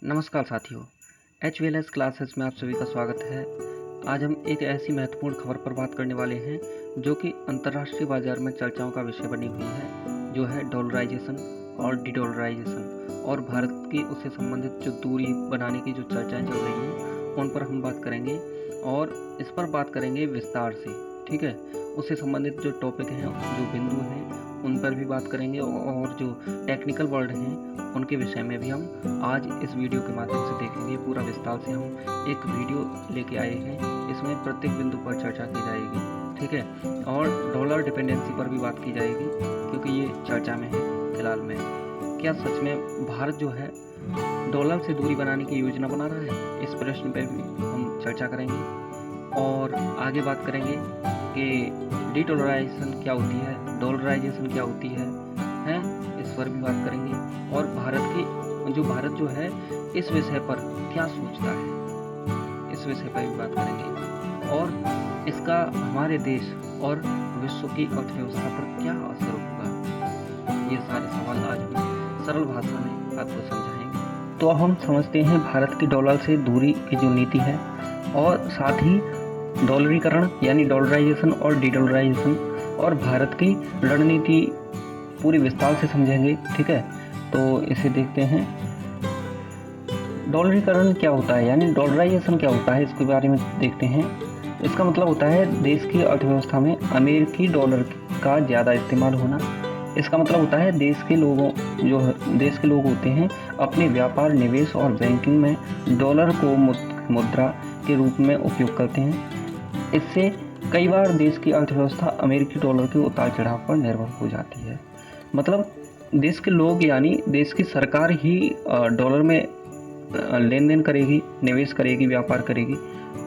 नमस्कार साथियों, HVLS classes में आप सभी का स्वागत है। आज हम एक ऐसी महत्वपूर्ण खबर पर बात करने वाले हैं जो कि अंतर्राष्ट्रीय बाजार में चर्चाओं का विषय बनी हुई है, जो है डॉलराइजेशन और डीडॉलराइजेशन और भारत की उससे संबंधित जो दूरी बनाने की जो चर्चाएं चल रही हैं उन पर हम बात करेंगे और इस पर बात करेंगे विस्तार से। ठीक है, उससे संबंधित जो टॉपिक हैं, जो बिंदु हैं, उन पर भी बात करेंगे और जो टेक्निकल वर्ड हैं उनके विषय में भी हम आज इस वीडियो के माध्यम से देखेंगे। पूरा विस्तार से हम एक वीडियो लेके आए हैं, इसमें प्रत्येक बिंदु पर चर्चा की जाएगी। ठीक है, और डॉलर डिपेंडेंसी पर भी बात की जाएगी क्योंकि ये चर्चा में है फिलहाल में। क्या सच में भारत जो है डॉलर से दूरी बनाने की योजना बना रहा है? इस प्रश्न पर भी हम चर्चा करेंगे और आगे बात करेंगे कि डीडॉलराइजेशन क्या होती है, डॉलराइजेशन क्या होती है, इस पर भी बात करेंगे और भारत जो है इस विषय पर क्या सोचता है, इस विषय पर भी बात करेंगे और इसका हमारे देश और विश्व की अर्थव्यवस्था पर क्या असर होगा। ये सारे सवाल आज हम सरल भाषा में आपको समझाएंगे। तो अब हम समझते हैं भारत की डॉलर से दूरी की जो नीति है और साथ ही डॉलरीकरण यानी डॉलराइजेशन और डीडॉलराइजेशन और भारत की रणनीति पूरी विस्तार से समझेंगे। ठीक है, तो इसे देखते हैं। डॉलरीकरण क्या होता है यानी डॉलराइजेशन क्या होता है, इसके बारे में देखते हैं। इसका मतलब होता है देश की अर्थव्यवस्था में अमेरिकी डॉलर का ज़्यादा इस्तेमाल होना। इसका मतलब होता है देश के लोग होते हैं अपने व्यापार, निवेश और बैंकिंग में डॉलर को मुद्रा के रूप में उपयोग करते हैं। इससे कई बार देश की अर्थव्यवस्था अमेरिकी डॉलर के उतार चढ़ाव पर निर्भर हो जाती है। मतलब देश के लोग यानी देश की सरकार ही डॉलर में लेन देन करेगी, निवेश करेगी, व्यापार करेगी।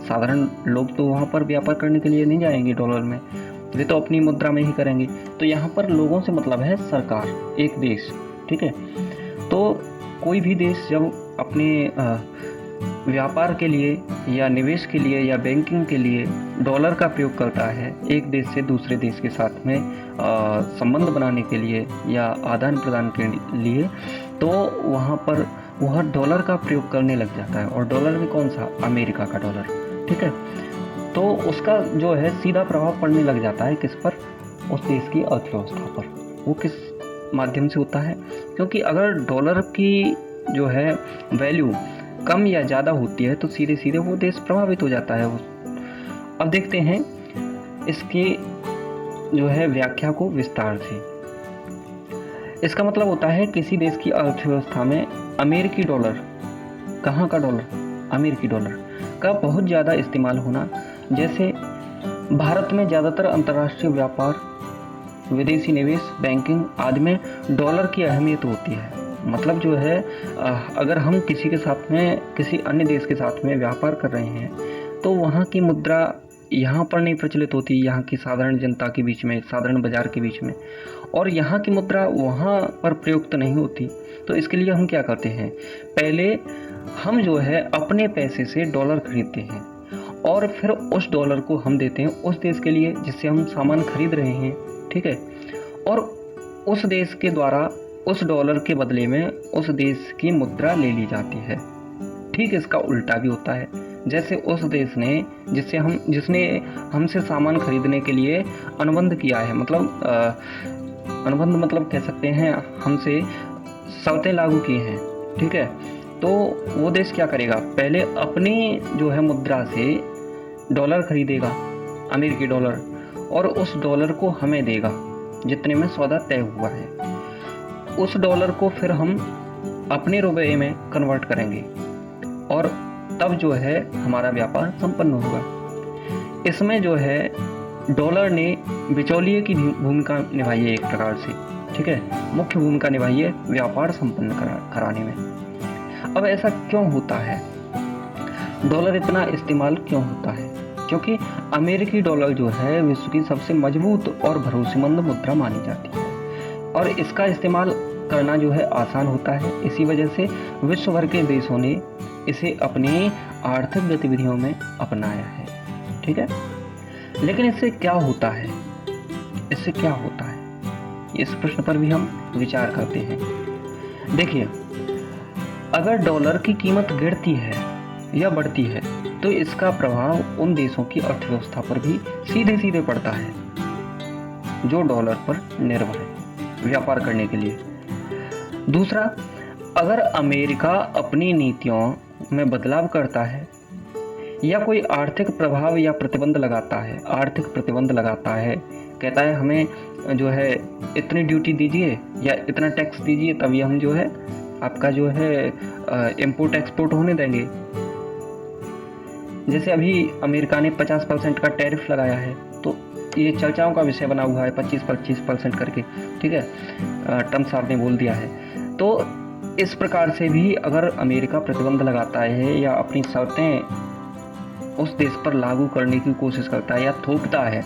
साधारण लोग तो वहाँ पर व्यापार करने के लिए नहीं जाएंगे डॉलर में, वे तो अपनी मुद्रा में ही करेंगे। तो यहाँ पर लोगों से मतलब है सरकार, एक देश। ठीक है, तो कोई भी देश जब अपने व्यापार के लिए या निवेश के लिए या बैंकिंग के लिए डॉलर का प्रयोग करता है, एक देश से दूसरे देश के साथ में संबंध बनाने के लिए या आदान प्रदान के लिए, तो वहाँ पर वह डॉलर का प्रयोग करने लग जाता है। और डॉलर में कौन सा? अमेरिका का डॉलर। ठीक है, तो उसका जो है सीधा प्रभाव पड़ने लग जाता है किस पर? उस देश की अर्थव्यवस्था पर। वो किस माध्यम से होता है? क्योंकि अगर डॉलर की जो है वैल्यू कम या ज़्यादा होती है तो सीधे सीधे वो देश प्रभावित हो जाता है। अब देखते हैं इसकी जो है व्याख्या को विस्तार से। इसका मतलब होता है किसी देश की अर्थव्यवस्था में अमेरिकी डॉलर, कहाँ का डॉलर? अमेरिकी डॉलर का बहुत ज़्यादा इस्तेमाल होना। जैसे भारत में ज़्यादातर अंतर्राष्ट्रीय व्यापार, विदेशी निवेश, बैंकिंग आदि में डॉलर की अहमियत होती है। मतलब जो है अगर हम किसी के साथ में, किसी अन्य देश के साथ में व्यापार कर रहे हैं तो वहाँ की मुद्रा यहाँ पर नहीं प्रचलित होती, यहाँ की साधारण जनता के बीच में, साधारण बाजार के बीच में, और यहाँ की मुद्रा वहाँ पर प्रयुक्त नहीं होती। तो इसके लिए हम क्या करते हैं? पहले हम जो है अपने पैसे से डॉलर खरीदते हैं और फिर उस डॉलर को हम देते हैं उस देश के लिए जिससे हम सामान खरीद रहे हैं। ठीक है, और उस देश के द्वारा उस डॉलर के बदले में उस देश की मुद्रा ले ली जाती है। ठीक, इसका उल्टा भी होता है। जैसे उस देश ने जिसने हमसे सामान खरीदने के लिए अनुबंध किया है, मतलब अनुबंध मतलब कह सकते हैं हमसे शर्तें लागू की हैं। ठीक है, तो वो देश क्या करेगा? पहले अपनी जो है मुद्रा से डॉलर खरीदेगा, अमेरिकी डॉलर, और उस डॉलर को हमें देगा जितने में सौदा तय हुआ है। उस डॉलर को फिर हम अपने रुपये में कन्वर्ट करेंगे और तब जो है हमारा व्यापार संपन्न होगा। इसमें जो है डॉलर ने बिचौलिए की भूमिका निभाई है एक प्रकार से। ठीक है, मुख्य भूमिका निभाई है व्यापार संपन्न कराने में। अब ऐसा क्यों होता है? डॉलर इतना इस्तेमाल क्यों होता है? क्योंकि अमेरिकी डॉलर जो है विश्व की सबसे मजबूत और भरोसेमंद मुद्रा मानी जाती है और इसका इस्तेमाल करना जो है आसान होता है। इसी वजह से विश्व भर के देशों ने इसे अपनी आर्थिक गतिविधियों में अपनाया है। ठीक है, लेकिन इससे क्या होता है? इस प्रश्न पर भी हम विचार करते हैं। देखिए, अगर डॉलर की कीमत गिरती है या बढ़ती है तो इसका प्रभाव उन देशों की अर्थव्यवस्था पर भी सीधे सीधे पड़ता है जो डॉलर पर निर्भर है व्यापार करने के लिए। दूसरा, अगर अमेरिका अपनी नीतियों में बदलाव करता है या कोई आर्थिक प्रभाव या प्रतिबंध लगाता है, कहता है हमें जो है इतनी ड्यूटी दीजिए या इतना टैक्स दीजिए तभी हम जो है आपका जो है इंपोर्ट एक्सपोर्ट होने देंगे। जैसे अभी अमेरिका ने 50% का टैरिफ लगाया है, तो ये चर्चाओं का विषय बना हुआ है 25% करके, ठीक है, ट्रम्प साहब ने बोल दिया है। तो इस प्रकार से भी अगर अमेरिका प्रतिबंध लगाता है या अपनी शर्तें उस देश पर लागू करने की कोशिश करता है या थोपता है,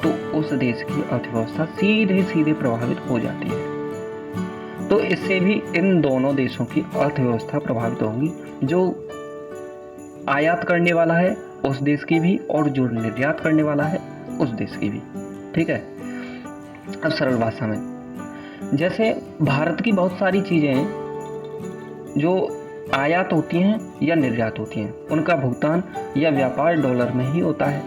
तो उस देश की अर्थव्यवस्था सीधे सीधे प्रभावित हो जाती है। तो इससे भी इन दोनों देशों की अर्थव्यवस्था प्रभावित होगी, जो आयात करने वाला है उस देश की भी और जो निर्यात करने वाला है उस देश की भी, ठीक है। अब सरल भाषा में, जैसे भारत की बहुत सारी चीज़ें जो आयात होती हैं या निर्यात होती हैं, उनका भुगतान या व्यापार डॉलर में ही होता है,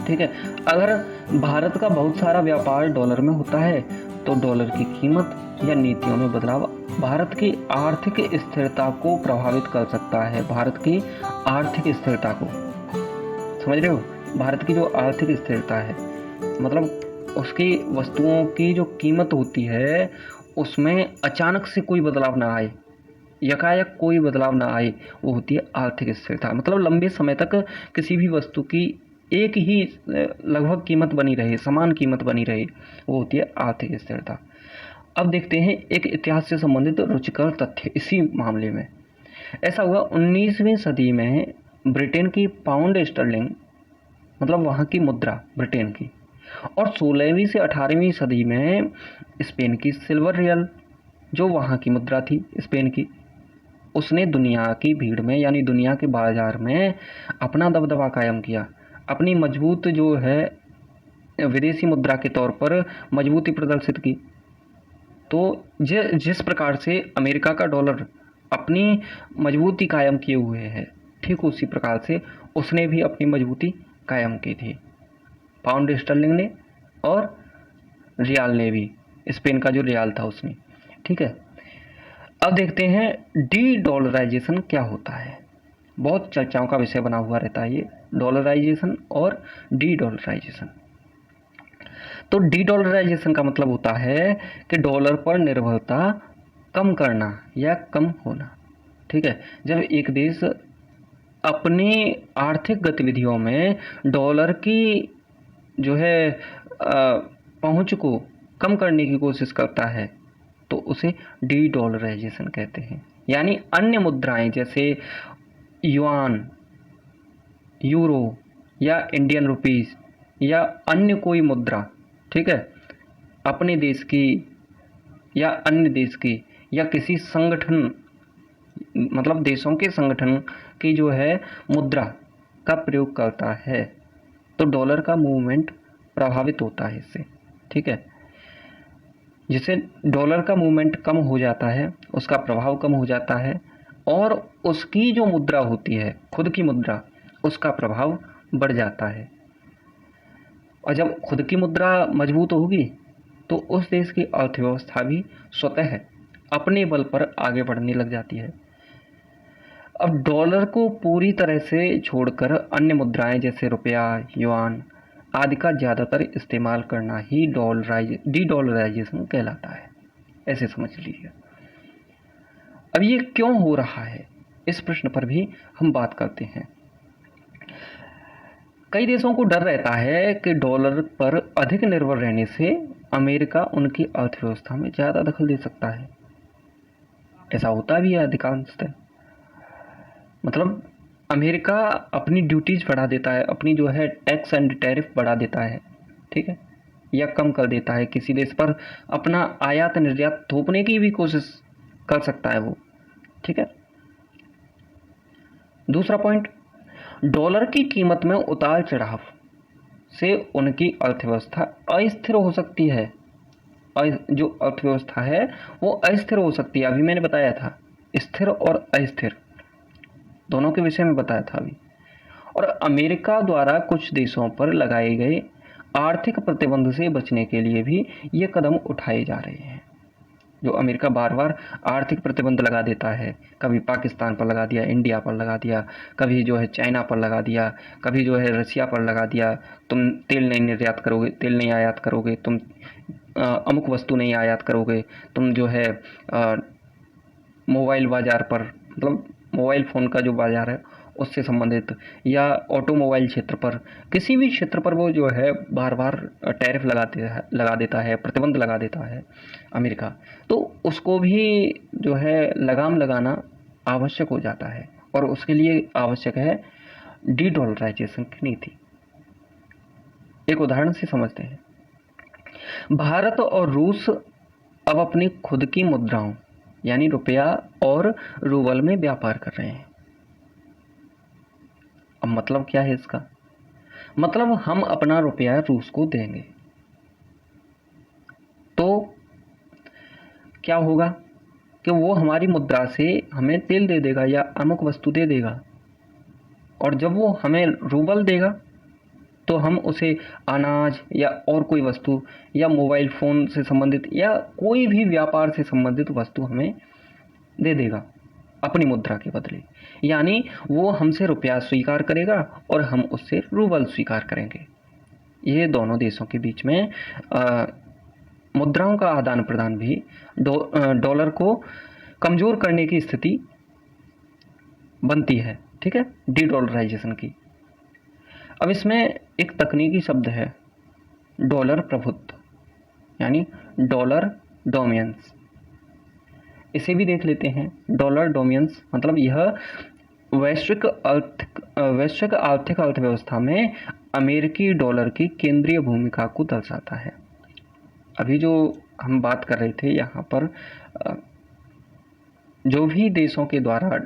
ठीक है। अगर भारत का बहुत सारा व्यापार डॉलर में होता है तो डॉलर की कीमत या नीतियों में बदलाव भारत की आर्थिक स्थिरता को प्रभावित कर सकता है। भारत की आर्थिक स्थिरता को समझ रहे हो? भारत की जो आर्थिक स्थिरता है मतलब उसकी वस्तुओं की जो कीमत होती है उसमें अचानक से कोई बदलाव ना आए, यकायक कोई बदलाव ना आए, वो होती है आर्थिक स्थिरता। मतलब लंबे समय तक किसी भी वस्तु की एक ही लगभग कीमत बनी रहे, समान कीमत बनी रहे, वो होती है आर्थिक स्थिरता। अब देखते हैं एक इतिहास से संबंधित रुचिकर तथ्य इसी मामले में। ऐसा हुआ 19वीं सदी में ब्रिटेन की पाउंड स्टर्लिंग, मतलब वहाँ की मुद्रा ब्रिटेन की, और 16वीं से 18वीं सदी में स्पेन की सिल्वर रियल, जो वहाँ की मुद्रा थी स्पेन की, उसने दुनिया की भीड़ में यानी दुनिया के बाजार में अपना दबदबा कायम किया, अपनी मजबूत जो है विदेशी मुद्रा के तौर पर मजबूती प्रदर्शित की। तो जिस प्रकार से अमेरिका का डॉलर अपनी मजबूती कायम किए हुए है, ठीक उसी प्रकार से उसने भी अपनी मजबूती कायम की थी, पाउंड स्टर्लिंग ने और रियाल ने भी, स्पेन का जो रियाल था उसने, ठीक है। अब देखते हैं डी डॉलराइजेशन क्या होता है। बहुत चर्चाओं का विषय बना हुआ रहता है ये डॉलराइजेशन और डी डॉलराइजेशन। तो डी डॉलराइजेशन का मतलब होता है कि डॉलर पर निर्भरता कम करना या कम होना, ठीक है। जब एक देश अपनी आर्थिक गतिविधियों में डॉलर की जो है पहुंच को कम करने की कोशिश करता है तो उसे डी डॉलराइजेशन कहते हैं। यानी अन्य मुद्राएं जैसे युआन, यूरो या इंडियन रुपीस या अन्य कोई मुद्रा, ठीक है, अपने देश की या अन्य देश की या किसी संगठन मतलब देशों के संगठन की जो है मुद्रा का प्रयोग करता है तो डॉलर का मूवमेंट प्रभावित होता है इससे, ठीक है। जिससे डॉलर का मूवमेंट कम हो जाता है, उसका प्रभाव कम हो जाता है और उसकी जो मुद्रा होती है खुद की मुद्रा, उसका प्रभाव बढ़ जाता है। और जब खुद की मुद्रा मजबूत होगी तो उस देश की अर्थव्यवस्था भी स्वतः अपने बल पर आगे बढ़ने लग जाती है। अब डॉलर को पूरी तरह से छोड़कर अन्य मुद्राएं जैसे रुपया, युआन आदि का ज़्यादातर इस्तेमाल करना ही डी डॉलराइजेशन कहलाता है, ऐसे समझ लीजिए। अब ये क्यों हो रहा है, इस प्रश्न पर भी हम बात करते हैं। कई देशों को डर रहता है कि डॉलर पर अधिक निर्भर रहने से अमेरिका उनकी अर्थव्यवस्था में ज़्यादा दखल दे सकता है। ऐसा होता भी है अधिकांशतः, मतलब अमेरिका अपनी ड्यूटीज़ बढ़ा देता है, अपनी जो है टैक्स एंड टैरिफ बढ़ा देता है, ठीक है, या कम कर देता है। किसी देश पर अपना आयात निर्यात थोपने की भी कोशिश कर सकता है वो, ठीक है। दूसरा पॉइंट, डॉलर की कीमत में उतार चढ़ाव से उनकी अर्थव्यवस्था अस्थिर हो सकती है। जो अर्थव्यवस्था है वो अस्थिर हो सकती है, अभी मैंने बताया था, स्थिर और अस्थिर दोनों के विषय में बताया था अभी। और अमेरिका द्वारा कुछ देशों पर लगाए गए आर्थिक प्रतिबंध से बचने के लिए भी ये कदम उठाए जा रहे हैं। जो अमेरिका बार बार आर्थिक प्रतिबंध लगा देता है, कभी पाकिस्तान पर लगा दिया, इंडिया पर लगा दिया, कभी जो है चाइना पर लगा दिया, कभी जो है रसिया पर लगा दिया, तुम तेल नहीं निर्यात करोगे, तेल नहीं आयात करोगे, तुम अमुक वस्तु नहीं आयात करोगे, तुम जो है मोबाइल बाज़ार पर, मतलब मोबाइल फ़ोन का जो बाज़ार है उससे संबंधित, या ऑटोमोबाइल क्षेत्र पर, किसी भी क्षेत्र पर वो जो है बार बार टैरिफ लगा देता है, प्रतिबंध लगा देता है अमेरिका। तो उसको भी जो है लगाम लगाना आवश्यक हो जाता है, और उसके लिए आवश्यक है डी डॉलराइजेशन की नीति। एक उदाहरण से समझते हैं। भारत और रूस अब अपनी खुद की मुद्राओं यानी रुपया और रूबल में व्यापार कर रहे हैं। अब मतलब क्या है इसका? मतलब हम अपना रुपया रूस को देंगे तो क्या होगा कि वो हमारी मुद्रा से हमें तेल दे देगा या अमुक वस्तु दे देगा, और जब वो हमें रूबल देगा तो हम उसे अनाज या और कोई वस्तु या मोबाइल फ़ोन से संबंधित या कोई भी व्यापार से संबंधित वस्तु हमें दे देगा अपनी मुद्रा के बदले। यानी वो हमसे रुपया स्वीकार करेगा और हम उससे रूबल स्वीकार करेंगे। ये दोनों देशों के बीच में मुद्राओं का आदान प्रदान भी डॉलर को कमज़ोर करने की स्थिति बनती है। ठीक है, डी डॉलराइजेशन की। अब इसमें एक तकनीकी शब्द है डॉलर प्रभुत्व यानी डॉलर डोमिनेंस। इसे भी देख लेते हैं। डॉलर डोमिनेंस मतलब यह वैश्विक आर्थिक अर्थव्यवस्था में अमेरिकी डॉलर की केंद्रीय भूमिका को दर्शाता है। अभी जो हम बात कर रहे थे यहाँ पर, जो भी देशों के द्वारा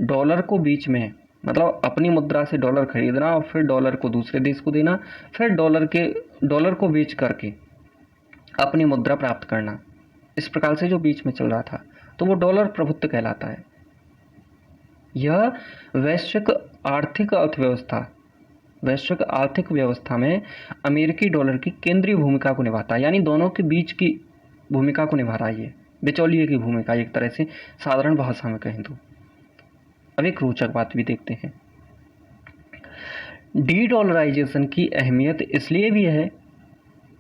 डॉलर को बीच में, मतलब अपनी मुद्रा से डॉलर खरीदना और फिर डॉलर को दूसरे देश को देना, फिर डॉलर को बेच करके अपनी मुद्रा प्राप्त करना, इस प्रकार से जो बीच में चल रहा था तो वो डॉलर प्रभुत्व कहलाता है। यह वैश्विक आर्थिक व्यवस्था में अमेरिकी डॉलर की केंद्रीय भूमिका को निभाता है, यानी दोनों के बीच की भूमिका को निभा रहा है। ये बिचौलिए की भूमिका, एक तरह से साधारण भाषा में कहें तो। अब एक रोचक बात भी देखते हैं। डी डॉलराइजेशन की अहमियत इसलिए भी है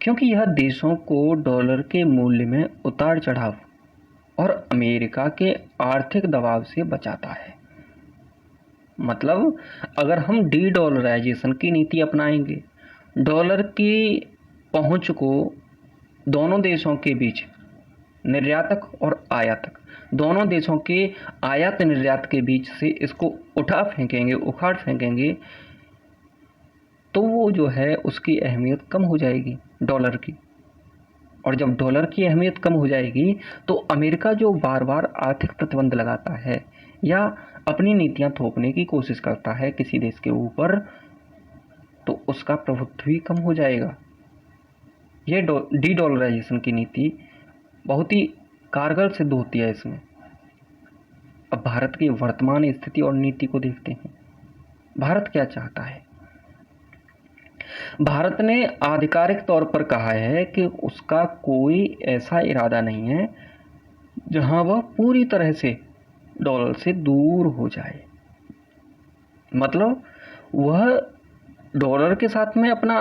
क्योंकि यह देशों को डॉलर के मूल्य में उतार चढ़ाव और अमेरिका के आर्थिक दबाव से बचाता है। मतलब अगर हम डी डॉलराइजेशन की नीति अपनाएंगे, डॉलर की पहुंच को दोनों देशों के बीच, निर्यातक और आयातक दोनों देशों के आयात निर्यात के बीच से इसको उखाड़ फेंकेंगे, तो वो जो है उसकी अहमियत कम हो जाएगी डॉलर की। और जब डॉलर की अहमियत कम हो जाएगी तो अमेरिका जो बार बार आर्थिक प्रतिबंध लगाता है या अपनी नीतियां थोपने की कोशिश करता है किसी देश के ऊपर, तो उसका प्रभुत्व भी कम हो जाएगा। ये डी डॉलराइजेशन की नीति बहुत ही कारगर सिद्ध होती है इसमें। अब भारत की वर्तमान स्थिति और नीति को देखते हैं। भारत क्या चाहता है? भारत ने आधिकारिक तौर पर कहा है कि उसका कोई ऐसा इरादा नहीं है जहां वह पूरी तरह से डॉलर से दूर हो जाए। मतलब वह डॉलर के साथ में अपना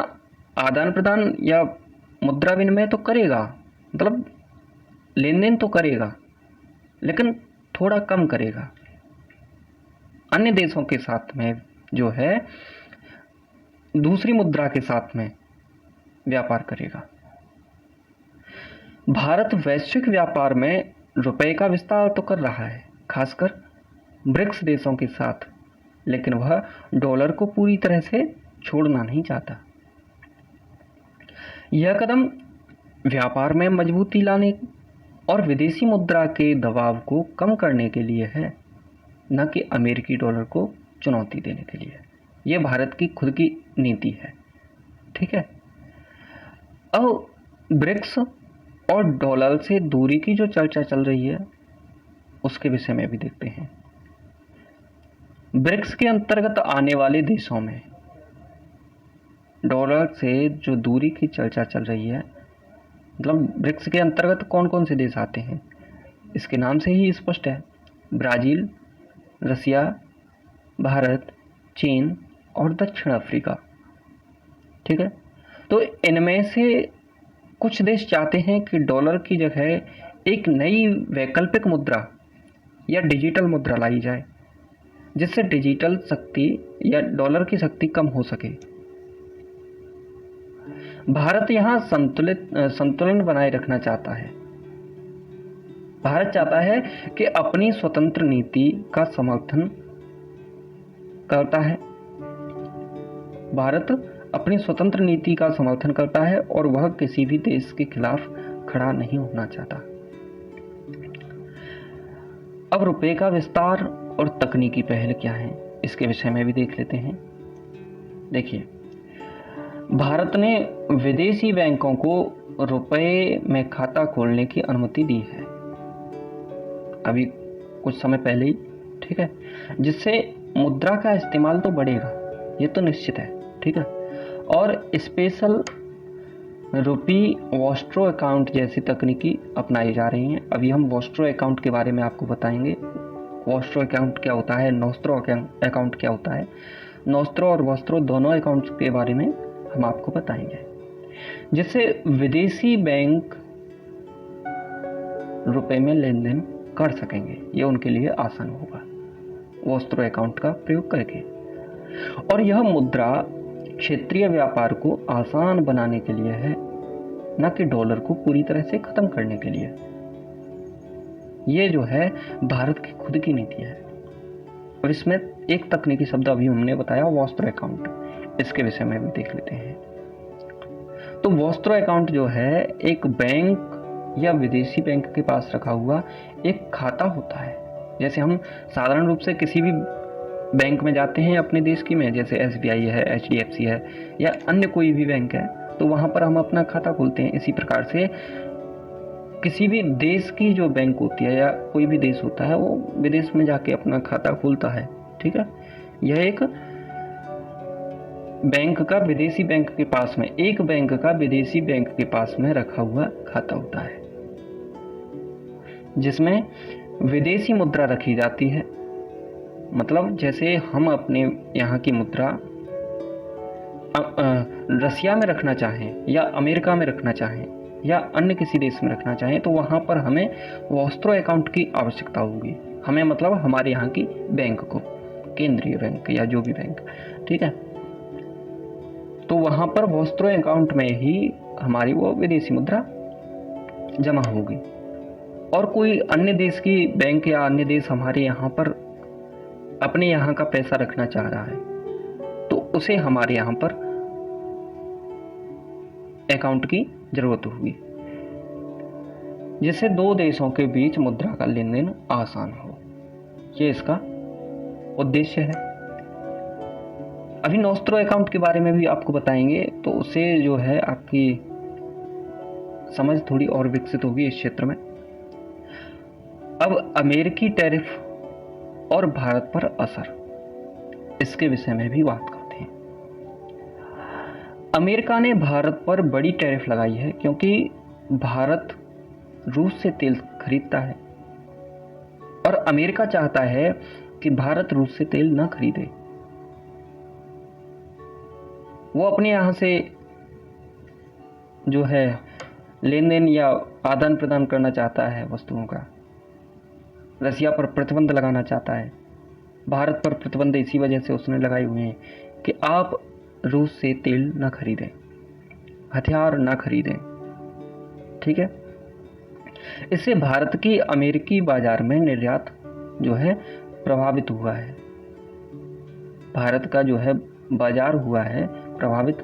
आदान प्रदान या मुद्रा विनिमय तो करेगा, मतलब लेन देन तो करेगा, लेकिन थोड़ा कम करेगा। अन्य देशों के साथ में जो है दूसरी मुद्रा के साथ में व्यापार करेगा। भारत वैश्विक व्यापार में रुपए का विस्तार तो कर रहा है, खासकर ब्रिक्स देशों के साथ, लेकिन वह डॉलर को पूरी तरह से छोड़ना नहीं चाहता। यह कदम व्यापार में मजबूती लाने और विदेशी मुद्रा के दबाव को कम करने के लिए है, न कि अमेरिकी डॉलर को चुनौती देने के लिए। यह भारत की खुद की नीति है। ठीक है। अब ब्रिक्स और डॉलर से दूरी की जो चर्चा चल रही है, उसके विषय में भी देखते हैं। ब्रिक्स के अंतर्गत आने वाले देशों में डॉलर से जो दूरी की चर्चा चल रही है, मतलब ब्रिक्स के अंतर्गत कौन कौन से देश आते हैं, इसके नाम से ही स्पष्ट है। ब्राज़ील, रसिया, भारत, चीन और दक्षिण अफ्रीका। ठीक है, तो इनमें से कुछ देश चाहते हैं कि डॉलर की जगह एक नई वैकल्पिक मुद्रा या डिजिटल मुद्रा लाई जाए, जिससे डिजिटल शक्ति या डॉलर की शक्ति कम हो सके। भारत यहाँ संतुलन बनाए रखना चाहता है। भारत चाहता है कि अपनी स्वतंत्र नीति का समर्थन करता है। भारत अपनी स्वतंत्र नीति का समर्थन करता है और वह किसी भी देश के खिलाफ खड़ा नहीं होना चाहता। अब रुपए का विस्तार और तकनीकी पहल क्या है, इसके विषय में भी देख लेते हैं। देखिए, भारत ने विदेशी बैंकों को रुपए में खाता खोलने की अनुमति दी है अभी कुछ समय पहले ही। ठीक है, जिससे मुद्रा का इस्तेमाल तो बढ़ेगा, ये तो निश्चित है। ठीक है, और स्पेशल रुपी वॉस्ट्रो अकाउंट जैसी तकनीकी अपनाई जा रही हैं। अभी हम वॉस्ट्रो अकाउंट के बारे में आपको बताएंगे। वॉस्ट्रो अकाउंट क्या होता है, नोस्ट्रो अकाउंट क्या होता है। नोस्ट्रो और वॉस्ट्रो दोनों अकाउंट्स के बारे में हम आपको बताएंगे, जिससे विदेशी बैंक रुपए में लेन देन कर सकेंगे। ये उनके लिए आसान होगा वॉस्ट्रो अकाउंट का प्रयोग करके। और यह मुद्रा क्षेत्रीय व्यापार को आसान बनाने के लिए है, न कि डॉलर को पूरी तरह से खत्म करने के लिए। ये जो है भारत की खुद की नीति है। और इसमें एक तकनीकी शब्द अभी हमने बताया, वॉस्ट्रो अकाउंट, इसके विषय में भी देख लेते हैं। तो वॉस्ट्रो अकाउंट जो है एक बैंक या विदेशी बैंक के पास रखा हुआ एक खाता होता है। जैसे हम साधारण रूप से किसी भी बैंक में जाते हैं अपने देश की में, जैसे SBI है, HDFC है या अन्य कोई भी बैंक है, तो वहाँ पर हम अपना खाता खोलते हैं। इसी प्रकार से किसी भी देश की जो बैंक होती है या कोई भी देश होता है, वो विदेश में जाके अपना खाता खोलता है। ठीक है, यह एक बैंक का विदेशी बैंक के पास में, एक बैंक का विदेशी बैंक के पास में रखा हुआ खाता होता है, जिसमें विदेशी मुद्रा रखी जाती है। मतलब जैसे हम अपने यहाँ की मुद्रा रसिया में रखना चाहें या अमेरिका में रखना चाहें या अन्य किसी देश में रखना चाहें, तो वहाँ पर हमें वॉस्ट्रो अकाउंट की आवश्यकता होगी। हमें मतलब हमारे यहाँ की बैंक को, केंद्रीय बैंक या जो भी बैंक। ठीक है, तो वहाँ पर वॉस्ट्रो अकाउंट में ही हमारी वो विदेशी मुद्रा जमा होगी। और कोई अन्य देश की बैंक या अन्य देश हमारे यहाँ पर अपने यहाँ का पैसा रखना चाह रहा है, तो उसे हमारे यहाँ पर अकाउंट की जरूरत होगी, जिससे दो देशों के बीच मुद्रा का लेन देन आसान हो। ये इसका उद्देश्य है। अभी नोस्ट्रो अकाउंट के बारे में भी आपको बताएंगे, तो उससे जो है आपकी समझ थोड़ी और विकसित होगी इस क्षेत्र में। अब अमेरिकी टैरिफ और भारत पर असर, इसके विषय में भी बात करते हैं। अमेरिका ने भारत पर बड़ी टैरिफ लगाई है, क्योंकि भारत रूस से तेल खरीदता है और अमेरिका चाहता है कि भारत रूस से तेल न खरीदे। वो अपने यहाँ से जो है लेन देन या आदान प्रदान करना चाहता है वस्तुओं का। रसिया पर प्रतिबंध लगाना चाहता है। भारत पर प्रतिबंध इसी वजह से उसने लगाए हुए हैं कि आप रूस से तेल न खरीदें, हथियार न खरीदें। ठीक है, इससे भारत की अमेरिकी बाजार में निर्यात जो है प्रभावित हुआ है। भारत का जो है बाजार हुआ है प्रभावित,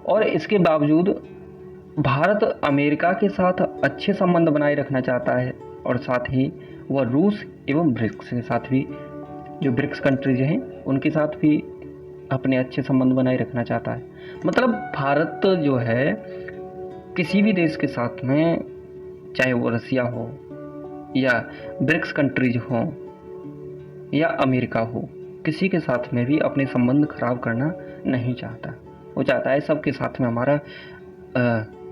और इसके बावजूद भारत अमेरिका के साथ अच्छे संबंध बनाए रखना चाहता है, और साथ ही वह रूस एवं ब्रिक्स के साथ भी, जो ब्रिक्स कंट्रीज हैं उनके साथ भी अपने अच्छे संबंध बनाए रखना चाहता है। मतलब भारत जो है किसी भी देश के साथ में, चाहे वो रसिया हो या ब्रिक्स कंट्रीज हों या अमेरिका हो, किसी के साथ में भी अपने संबंध खराब करना नहीं चाहता। वो चाहता है सबके साथ में हमारा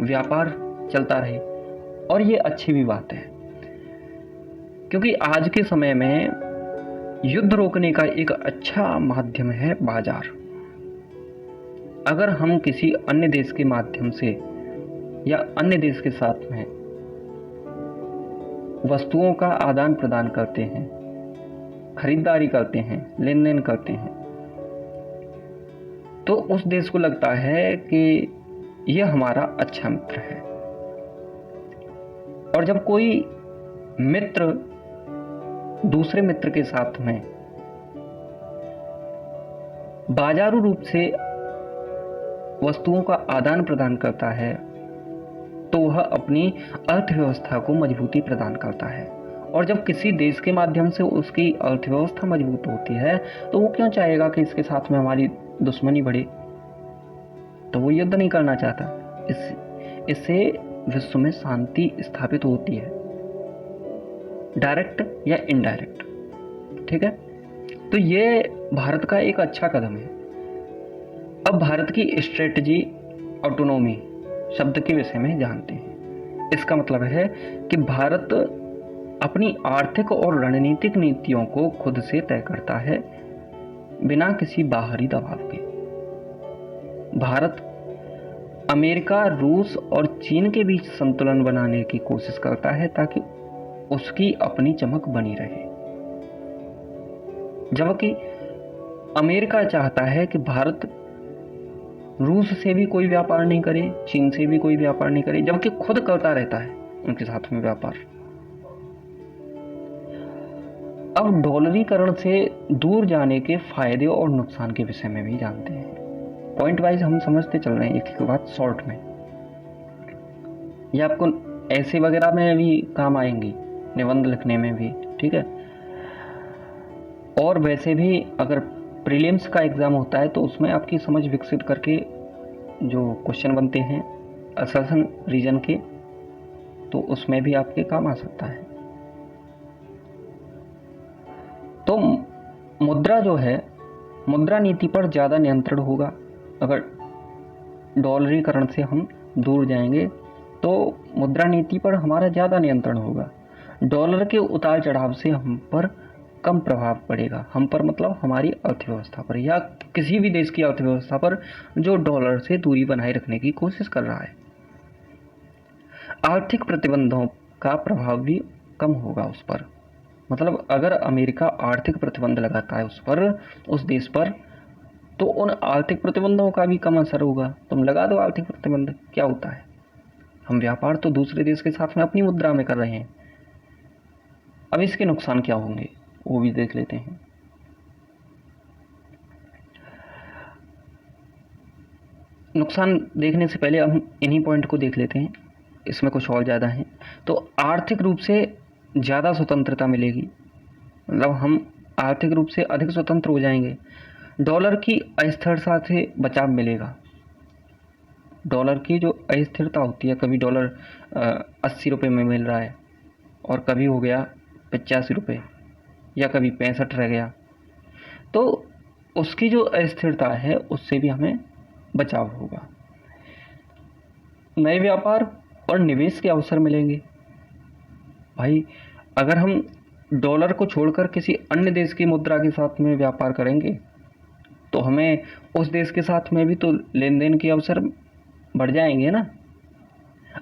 व्यापार चलता रहे, और ये अच्छी भी बात है, क्योंकि आज के समय में युद्ध रोकने का एक अच्छा माध्यम है बाजार। अगर हम किसी अन्य देश के माध्यम से या अन्य देश के साथ में वस्तुओं का आदान प्रदान करते हैं, खरीदारी करते हैं, लेन देन करते हैं, तो उस देश को लगता है कि यह हमारा अच्छा मित्र है। और जब कोई मित्र दूसरे मित्र के साथ में बाजारू रूप से वस्तुओं का आदान प्रदान करता है, तो वह अपनी अर्थव्यवस्था को मजबूती प्रदान करता है। और जब किसी देश के माध्यम से उसकी अर्थव्यवस्था मजबूत होती है, तो वो क्यों चाहेगा कि इसके साथ में हमारी दुश्मनी बढ़े? तो वो युद्ध नहीं करना चाहता। इससे विश्व में शांति स्थापित होती है, डायरेक्ट या इनडायरेक्ट। ठीक है, तो ये भारत का एक अच्छा कदम है। अब भारत की स्ट्रेटजी ऑटोनॉमी शब्द के विषय में जानते हैं। इसका मतलब है कि भारत अपनी आर्थिक और रणनीतिक नीतियों को खुद से तय करता है, बिना किसी बाहरी दबाव के। भारत अमेरिका, रूस और चीन के बीच संतुलन बनाने की कोशिश करता है, ताकि उसकी अपनी चमक बनी रहे। जबकि अमेरिका चाहता है कि भारत रूस से भी कोई व्यापार नहीं करे, चीन से भी कोई व्यापार नहीं करे, जबकि खुद करता रहता है उनके साथ में व्यापार। अब डॉलरीकरण से दूर जाने के फायदे और नुकसान के विषय में भी जानते हैं। पॉइंट वाइज हम समझते चल रहे हैं, एक एक बात शॉर्ट में। ये आपको ऐसे वगैरह में भी काम आएंगी, निबंध लिखने में भी। ठीक है, और वैसे भी अगर प्रीलिम्स का एग्ज़ाम होता है तो उसमें आपकी समझ विकसित करके जो क्वेश्चन बनते हैं असर्शन रीजन के, तो उसमें भी आपके काम आ सकता है। तो मुद्रा जो है, मुद्रा नीति पर ज़्यादा नियंत्रण होगा। अगर डॉलरीकरण से हम दूर जाएंगे तो मुद्रा नीति पर हमारा ज़्यादा नियंत्रण होगा। डॉलर के उतार चढ़ाव से हम पर कम प्रभाव पड़ेगा। हम पर मतलब हमारी अर्थव्यवस्था पर, या किसी भी देश की अर्थव्यवस्था पर जो डॉलर से दूरी बनाए रखने की कोशिश कर रहा है। आर्थिक प्रतिबंधों का प्रभाव भी कम होगा उस पर। मतलब अगर अमेरिका आर्थिक प्रतिबंध लगाता है उस देश पर, तो उन आर्थिक प्रतिबंधों का भी कम असर होगा। तुम लगा दो आर्थिक प्रतिबंध, क्या होता है? हम व्यापार तो दूसरे देश के साथ में अपनी मुद्रा में कर रहे हैं। अब इसके नुकसान क्या होंगे वो भी देख लेते हैं। नुकसान देखने से पहले हम इन्हीं पॉइंट को देख लेते हैं, इसमें कुछ और ज़्यादा है। तो आर्थिक रूप से ज़्यादा स्वतंत्रता मिलेगी, मतलब हम आर्थिक रूप से अधिक स्वतंत्र हो जाएंगे। डॉलर की अस्थिरता से बचाव मिलेगा। डॉलर की जो अस्थिरता होती है, कभी डॉलर 80 रुपये में मिल रहा है और कभी हो गया 85 रुपये या कभी 65 रह गया, तो उसकी जो अस्थिरता है उससे भी हमें बचाव होगा। नए व्यापार और निवेश के अवसर मिलेंगे। भाई अगर हम डॉलर को छोड़कर किसी अन्य देश की मुद्रा के साथ में व्यापार करेंगे तो हमें उस देश के साथ में भी तो लेन देन के अवसर बढ़ जाएंगे ना।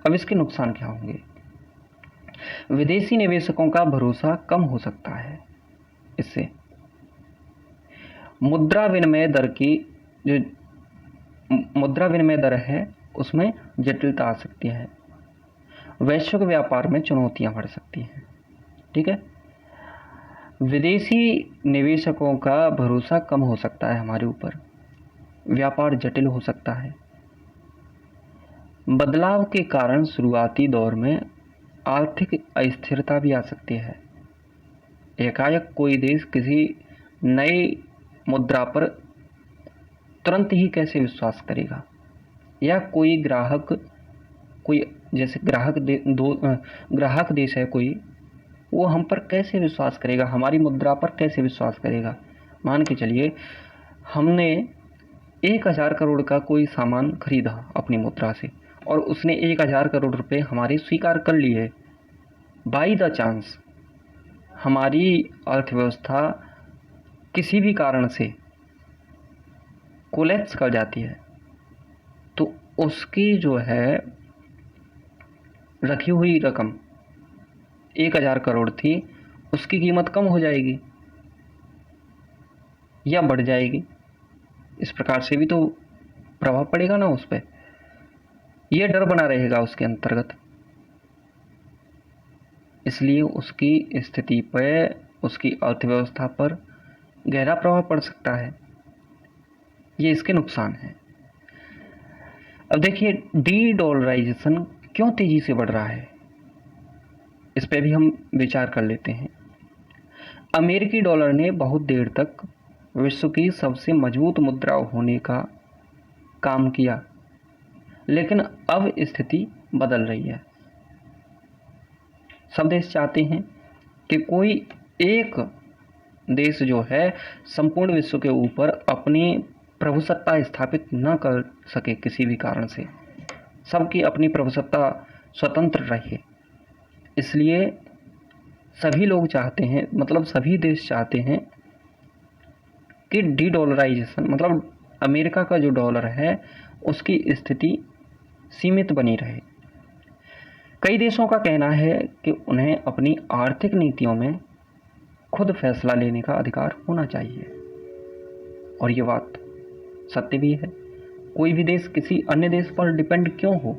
अब इसके नुकसान क्या होंगे? विदेशी निवेशकों का भरोसा कम हो सकता है। इससे मुद्रा विनिमय दर की जो मुद्रा विनिमय दर है उसमें जटिलता आ सकती है। वैश्विक व्यापार में चुनौतियां बढ़ सकती हैं। ठीक है, विदेशी निवेशकों का भरोसा कम हो सकता है हमारे ऊपर, व्यापार जटिल हो सकता है। बदलाव के कारण शुरुआती दौर में आर्थिक अस्थिरता भी आ सकती है। एकाएक कोई देश किसी नई मुद्रा पर तुरंत ही कैसे विश्वास करेगा, या कोई ग्राहक, कोई जैसे ग्राहक देश है कोई, वो हम पर कैसे विश्वास करेगा, हमारी मुद्रा पर कैसे विश्वास करेगा। मान के चलिए हमने 1000 करोड़ का कोई सामान खरीदा अपनी मुद्रा से और उसने 1000 करोड़ रुपए हमारे स्वीकार कर लिए। बाई द चांस हमारी अर्थव्यवस्था किसी भी कारण से कोलैप्स कर जाती है तो उसकी जो है रखी हुई रकम 1000 करोड़ थी, उसकी कीमत कम हो जाएगी या बढ़ जाएगी। इस प्रकार से भी तो प्रभाव पड़ेगा ना उस पर, यह डर बना रहेगा उसके अंतर्गत। इसलिए उसकी स्थिति पर, उसकी अर्थव्यवस्था पर गहरा प्रभाव पड़ सकता है। ये इसके नुकसान हैं। अब देखिए डी डॉलराइजेशन क्यों तेजी से बढ़ रहा है, इस पे भी हम विचार कर लेते हैं। अमेरिकी डॉलर ने बहुत देर तक विश्व की सबसे मजबूत मुद्रा होने का काम किया, लेकिन अब स्थिति बदल रही है। सब देश चाहते हैं कि कोई एक देश जो है संपूर्ण विश्व के ऊपर अपनी प्रभुसत्ता स्थापित न कर सके किसी भी कारण से, सबकी अपनी प्रभुसत्ता स्वतंत्र रहे। इसलिए सभी लोग चाहते हैं, मतलब सभी देश चाहते हैं कि डी डॉलराइजेशन, मतलब अमेरिका का जो डॉलर है उसकी स्थिति सीमित बनी रहे। कई देशों का कहना है कि उन्हें अपनी आर्थिक नीतियों में खुद फैसला लेने का अधिकार होना चाहिए, और ये बात सत्य भी है। कोई भी देश किसी अन्य देश पर डिपेंड क्यों हो,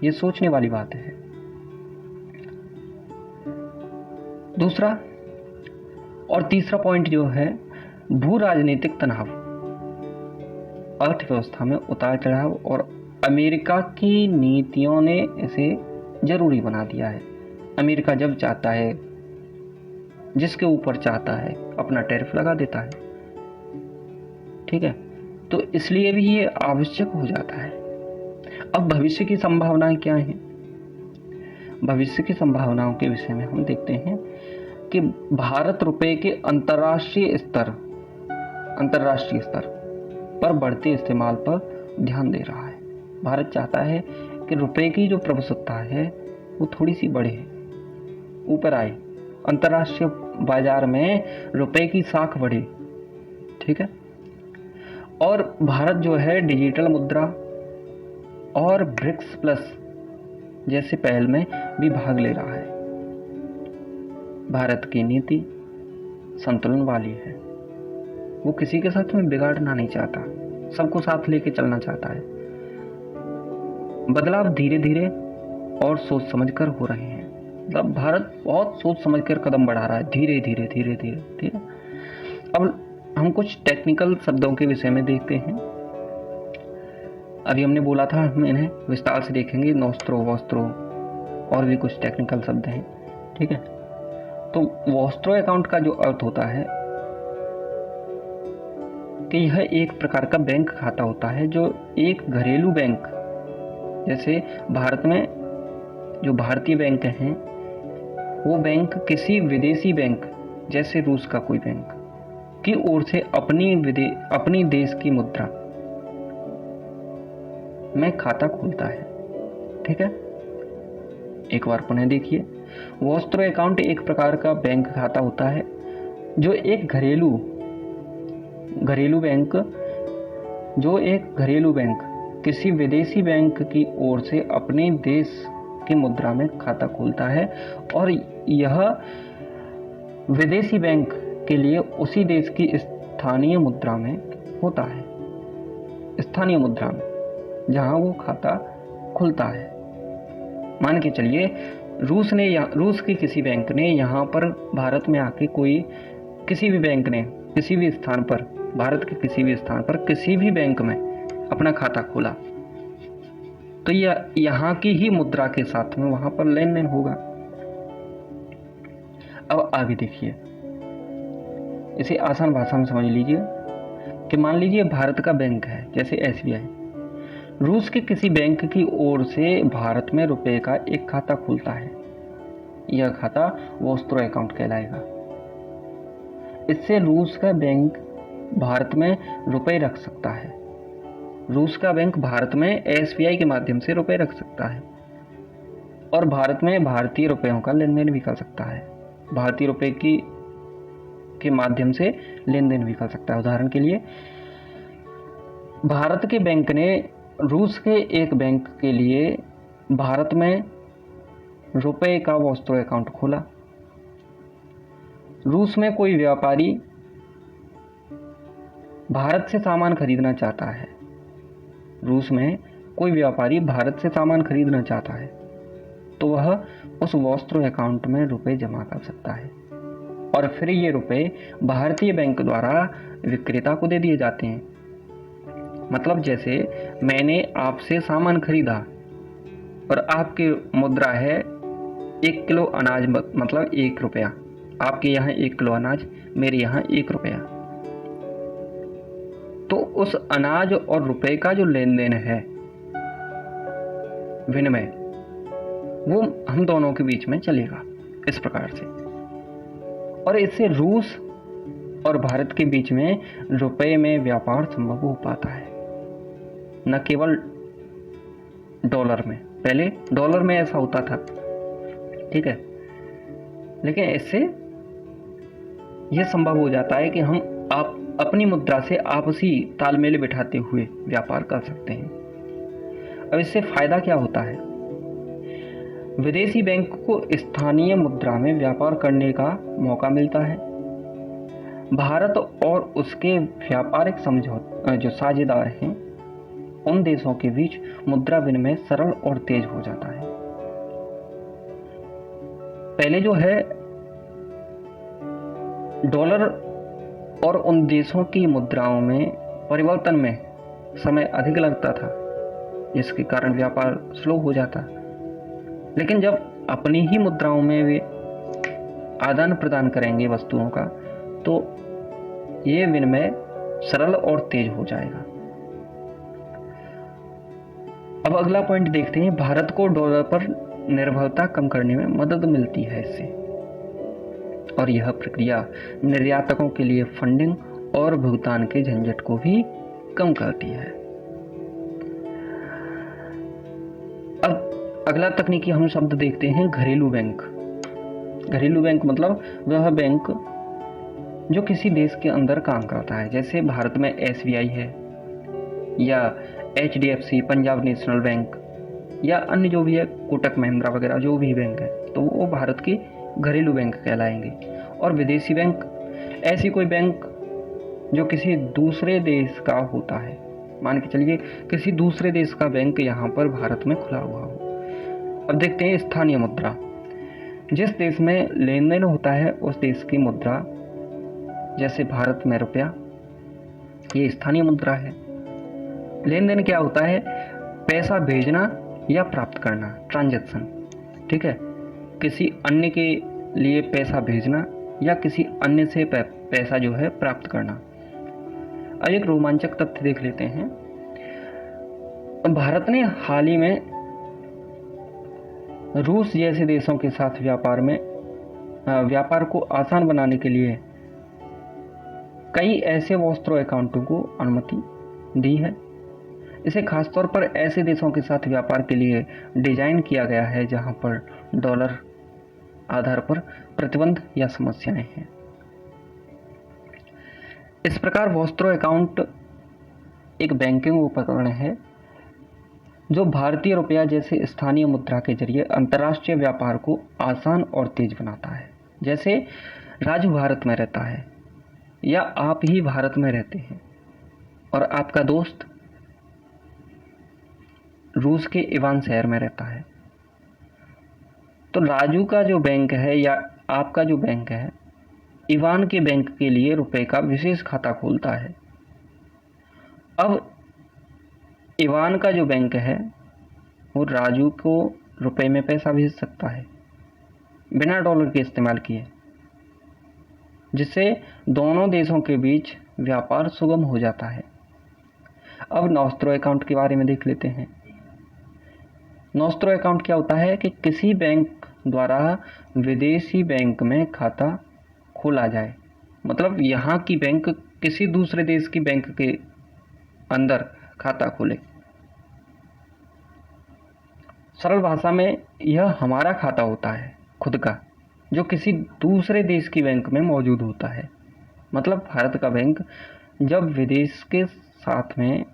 ये सोचने वाली बात है। दूसरा और तीसरा पॉइंट जो है भू राजनीतिक तनाव, अर्थव्यवस्था में उतार चढ़ाव, और अमेरिका की नीतियों ने इसे जरूरी बना दिया है। अमेरिका जब चाहता है, जिसके ऊपर चाहता है, अपना टैरिफ लगा देता है, ठीक है। तो इसलिए भी ये आवश्यक हो जाता है। अब भविष्य की संभावनाएं क्या हैं? भविष्य की संभावनाओं के विषय में हम देखते हैं कि भारत रुपए के अंतर्राष्ट्रीय स्तर पर बढ़ते इस्तेमाल पर ध्यान दे रहा है। भारत चाहता है कि रुपए की जो प्रभुसत्ता है वो थोड़ी सी बढ़े, ऊपर आए, अंतर्राष्ट्रीय बाजार में रुपए की साख बढ़े, ठीक है। और भारत जो है डिजिटल मुद्रा और ब्रिक्स प्लस जैसे पहल में भी भाग ले रहा है। भारत की नीति संतुलन वाली है, वो किसी के साथ में बिगाड़ना नहीं चाहता, सबको साथ लेके चलना चाहता है। बदलाव धीरे धीरे और सोच समझकर हो रहे हैं, मतलब भारत बहुत सोच समझकर कदम बढ़ा रहा है, धीरे धीरे धीरे धीरे, ठीक है। अब हम कुछ टेक्निकल शब्दों के विषय में देखते हैं। अभी हमने बोला था हम इन्हें विस्तार से देखेंगे, नोस्त्रो, वोस्त्रो और भी कुछ टेक्निकल शब्द हैं, ठीक है। तो वोस्त्रो अकाउंट का जो अर्थ होता है कि यह एक प्रकार का बैंक खाता होता है जो एक घरेलू बैंक, जैसे भारत में जो भारतीय बैंक हैं वो बैंक किसी विदेशी बैंक जैसे रूस का कोई बैंक की ओर से अपनी देश की मुद्रा में खाता खुलता है, ठीक है। एक बार पुनः देखिए, वोस्त्रो अकाउंट एक प्रकार का बैंक खाता होता है जो एक घरेलू बैंक किसी विदेशी बैंक की ओर से अपने देश की मुद्रा में खाता खोलता है, और यह विदेशी बैंक के लिए उसी देश की स्थानीय मुद्रा में होता है, स्थानीय मुद्रा में जहां वो खाता खुलता है। मान के चलिए रूस के किसी बैंक ने यहाँ पर भारत में आके किसी भी बैंक ने किसी भी स्थान पर, भारत के किसी भी स्थान पर किसी भी बैंक में अपना खाता खोला, तो यह यहाँ की ही मुद्रा के साथ में वहां पर लेन देन होगा। अब आगे देखिए, इसे आसान भाषा में समझ लीजिए कि मान लीजिए भारत का बैंक है जैसे SBI, रूस के किसी बैंक की ओर से भारत में रुपए का एक खाता खुलता है, यह खाता वॉस्त्रो अकाउंट कहलाएगा। इससे रूस का बैंक भारत में रुपए रख सकता है। रूस का बैंक भारत में एसबीआई के माध्यम से रुपए रख सकता है और भारत में भारतीय रुपयों का लेन देन भी कर सकता है। भारतीय रुपए के माध्यम से लेन देन भी कर सकता है। उदाहरण के लिए भारत के बैंक ने रूस के एक बैंक के लिए भारत में रुपए का वॉस्त्रो अकाउंट खोला। रूस में कोई व्यापारी भारत से सामान खरीदना चाहता है। रूस में कोई व्यापारी भारत से सामान खरीदना चाहता है तो वह उस वॉस्त्रो अकाउंट में रुपए जमा कर सकता है और फिर ये रुपए भारतीय बैंक द्वारा विक्रेता को दे दिए जाते हैं। मतलब जैसे मैंने आपसे सामान खरीदा और आपकी मुद्रा है 1 किलो अनाज, मतलब 1 रुपया। आपके यहाँ 1 किलो अनाज, मेरे यहाँ 1 रुपया। तो उस अनाज और रुपए का जो लेन देन है, विनिमय, वो हम दोनों के बीच में चलेगा इस प्रकार से। और इससे रूस और भारत के बीच में रुपए में व्यापार संभव हो पाता है, न केवल डॉलर में। पहले डॉलर में ऐसा होता था, ठीक है, लेकिन इससे यह संभव हो जाता है कि हम आप अपनी मुद्रा से आपसी तालमेल बिठाते हुए व्यापार कर सकते हैं। अब इससे फायदा क्या होता है? विदेशी बैंक को स्थानीय मुद्रा में व्यापार करने का मौका मिलता है। भारत और उसके व्यापारिक समझौते जो साझेदार हैं, उन देशों के बीच मुद्रा विनिमय सरल और तेज हो जाता है। पहले जो है डॉलर और उन देशों की मुद्राओं में परिवर्तन में समय अधिक लगता था, जिसके कारण व्यापार स्लो हो जाता। लेकिन जब अपनी ही मुद्राओं में वे आदान प्रदान करेंगे वस्तुओं का, तो ये विनिमय सरल और तेज हो जाएगा। अब अगला पॉइंट देखते हैं। भारत को डॉलर पर निर्भरता कम करने में मदद मिलती है इससे, और यह प्रक्रिया निर्यातकों के लिए फंडिंग और भुगतान के झंझट को भी कम करती है। अब अगला तकनीकी हम शब्द देखते हैं, घरेलू बैंक। घरेलू बैंक मतलब वह बैंक जो किसी देश के अंदर काम करता है। जैसे भारत में एसबीआई है या एचडीएफसी, पंजाब नेशनल बैंक, या अन्य जो भी है, कोटक महिंद्रा वगैरह जो भी बैंक है, तो वो भारत की घरेलू बैंक कहलाएंगे। और विदेशी बैंक ऐसी कोई बैंक जो किसी दूसरे देश का होता है। मान के चलिए किसी दूसरे देश का बैंक यहाँ पर भारत में खुला हुआ हो। अब देखते हैं स्थानीय मुद्रा। जिस देश में लेन देन होता है उस देश की मुद्रा, जैसे भारत में रुपया, ये स्थानीय मुद्रा है। लेन देन क्या होता है? पैसा भेजना या प्राप्त करना, ट्रांजैक्शन, ठीक है। किसी अन्य के लिए पैसा भेजना या किसी अन्य से पैसा जो है प्राप्त करना। अब एक रोमांचक तथ्य देख लेते हैं। भारत ने हाल ही में रूस जैसे देशों के साथ व्यापार को आसान बनाने के लिए कई ऐसे वॉस्त्रो अकाउंटों को अनुमति दी है। इसे खासतौर पर ऐसे देशों के साथ व्यापार के लिए डिजाइन किया गया है जहां पर डॉलर आधार पर प्रतिबंध या समस्याएं हैं। इस प्रकार वॉस्त्रो अकाउंट एक बैंकिंग उपकरण है जो भारतीय रुपया जैसे स्थानीय मुद्रा के जरिए अंतर्राष्ट्रीय व्यापार को आसान और तेज बनाता है। जैसे राजू भारत में रहता है या आप ही भारत में रहते हैं और आपका दोस्त रूस के इवान शहर में रहता है, तो राजू का जो बैंक है या आपका जो बैंक है, इवान के बैंक के लिए रुपए का विशेष खाता खोलता है। अब इवान का जो बैंक है वो राजू को रुपए में पैसा भेज सकता है बिना डॉलर के इस्तेमाल किए, जिससे दोनों देशों के बीच व्यापार सुगम हो जाता है। अब नॉस्त्रो अकाउंट के बारे में देख लेते हैं। नॉस्त्रो अकाउंट क्या होता है कि किसी बैंक द्वारा विदेशी बैंक में खाता खोला जाए, मतलब यहाँ की बैंक किसी दूसरे देश की बैंक के अंदर खाता खोले। सरल भाषा में यह हमारा खाता होता है खुद का, जो किसी दूसरे देश की बैंक में मौजूद होता है। मतलब भारत का बैंक जब विदेश के साथ में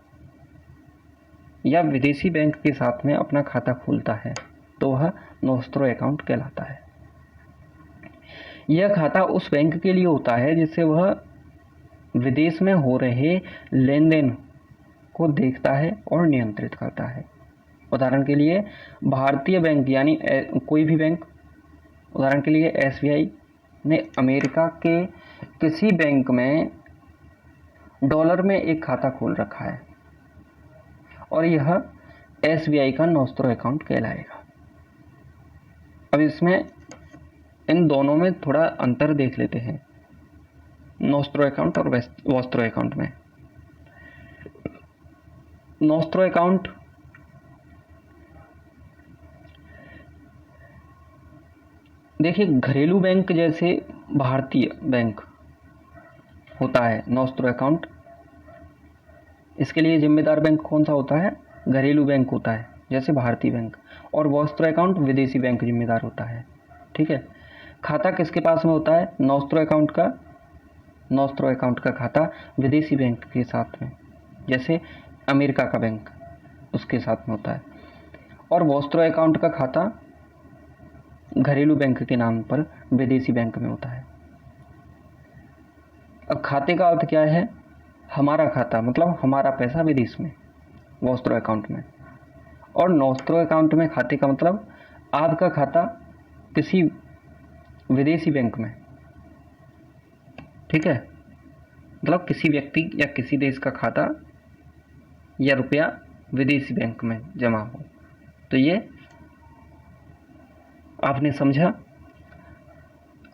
या विदेशी बैंक के साथ में अपना खाता खोलता है तो वह नॉस्ट्रो अकाउंट कहलाता है। यह खाता उस बैंक के लिए होता है जिससे वह विदेश में हो रहे लेन देन को देखता है और नियंत्रित करता है। उदाहरण के लिए भारतीय बैंक यानी कोई भी बैंक, उदाहरण के लिए SBI ने अमेरिका के किसी बैंक में डॉलर में एक खाता खोल रखा है और यह SBI का नॉस्ट्रो अकाउंट कहलाएगा। अब इसमें इन दोनों में थोड़ा अंतर देख लेते हैं, नॉस्ट्रो अकाउंट और वॉस्ट्रो अकाउंट में। नॉस्ट्रो अकाउंट देखिए, घरेलू बैंक जैसे भारतीय बैंक होता है नॉस्ट्रो अकाउंट, इसके लिए जिम्मेदार बैंक कौन सा होता है? घरेलू बैंक होता है जैसे भारतीय बैंक, और वॉस्ट्रो अकाउंट विदेशी बैंक जिम्मेदार होता है। ठीक है, खाता किसके पास में होता है? नॉस्ट्रो अकाउंट का खाता विदेशी बैंक के साथ में, जैसे अमेरिका का बैंक उसके साथ में होता है, और वॉस्ट्रो अकाउंट का खाता घरेलू बैंक के नाम पर विदेशी बैंक में होता है। अब खाते का अर्थ क्या है? हमारा खाता, मतलब हमारा पैसा विदेश में, वॉस्ट्रो अकाउंट में, और नॉस्ट्रो अकाउंट में खाते का मतलब आपका खाता किसी विदेशी बैंक में। ठीक है, मतलब किसी व्यक्ति या किसी देश का खाता या रुपया विदेशी बैंक में जमा हो। तो ये आपने समझा।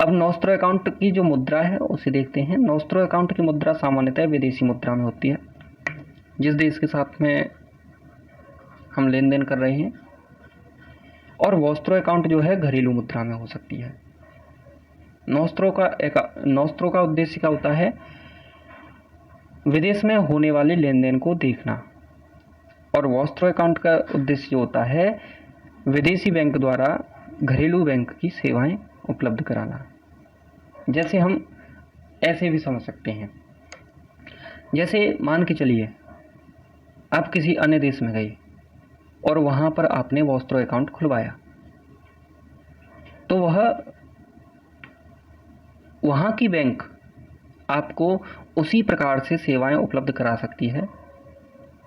अब नॉस्ट्रो अकाउंट की जो मुद्रा है उसे देखते हैं। नॉस्ट्रो अकाउंट की मुद्रा सामान्यतः विदेशी मुद्रा में होती है, जिस देश के साथ में हम लेन देन कर रहे हैं, और वॉस्ट्रो अकाउंट जो है घरेलू मुद्रा में हो सकती है। नॉस्ट्रो का उद्देश्य क्या होता है? विदेश में होने वाले लेन देन को देखना, और वॉस्ट्रो अकाउंट का उद्देश्य जो होता है विदेशी बैंक द्वारा घरेलू बैंक की सेवाएं उपलब्ध कराना। जैसे हम ऐसे भी समझ सकते हैं, जैसे मान के चलिए आप किसी अन्य देश में गए और वहाँ पर आपने वॉस्ट्रो अकाउंट खुलवाया, तो वहाँ की बैंक आपको उसी प्रकार से सेवाएं उपलब्ध करा सकती है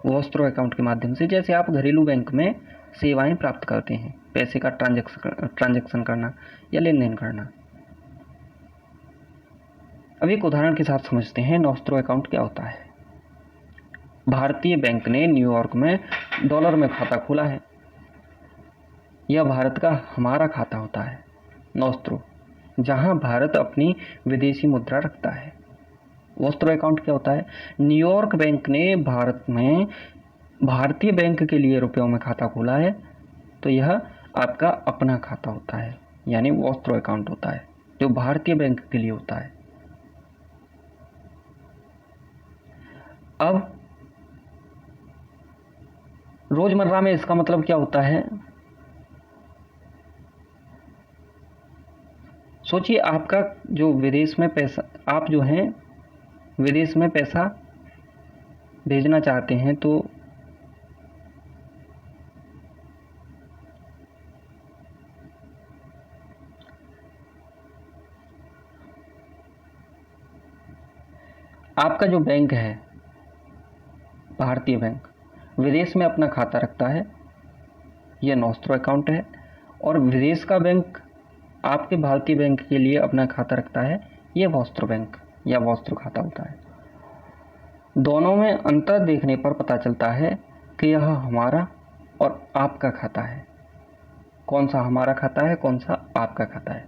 वॉस्ट्रो अकाउंट के माध्यम से, जैसे आप घरेलू बैंक में सेवाएं प्राप्त करते हैं, पैसे का ट्रांजैक्शन करना या लेन देन करना। अब एक उदाहरण के साथ समझते हैं नॉस्ट्रो अकाउंट क्या होता है। भारतीय बैंक ने न्यूयॉर्क में डॉलर में खाता खोला है। यह भारत का हमारा खाता होता है नॉस्ट्रो, जहां भारत अपनी विदेशी मुद्रा रखता है। वॉस्ट्रो अकाउंट क्या होता है? न्यूयॉर्क बैंक ने भारत में भारतीय बैंक के लिए रुपयों में खाता खोला है, तो यह आपका अपना खाता होता है, यानी वॉस्ट्रो अकाउंट होता है, जो भारतीय बैंक के लिए होता है। अब रोजमर्रा में इसका मतलब क्या होता है? सोचिए, आपका जो विदेश में पैसा, आप जो हैं विदेश में पैसा भेजना चाहते हैं, तो आपका जो बैंक है भारतीय बैंक विदेश में अपना खाता रखता है, यह नॉस्ट्रो अकाउंट है, और विदेश का बैंक आपके भारतीय बैंक के लिए अपना खाता रखता है, यह वॉस्ट्रो बैंक या वॉस्ट्रो खाता होता है। दोनों में अंतर देखने पर पता चलता है कि यह हमारा और आपका खाता है। कौन सा हमारा खाता है, कौन सा आपका खाता है?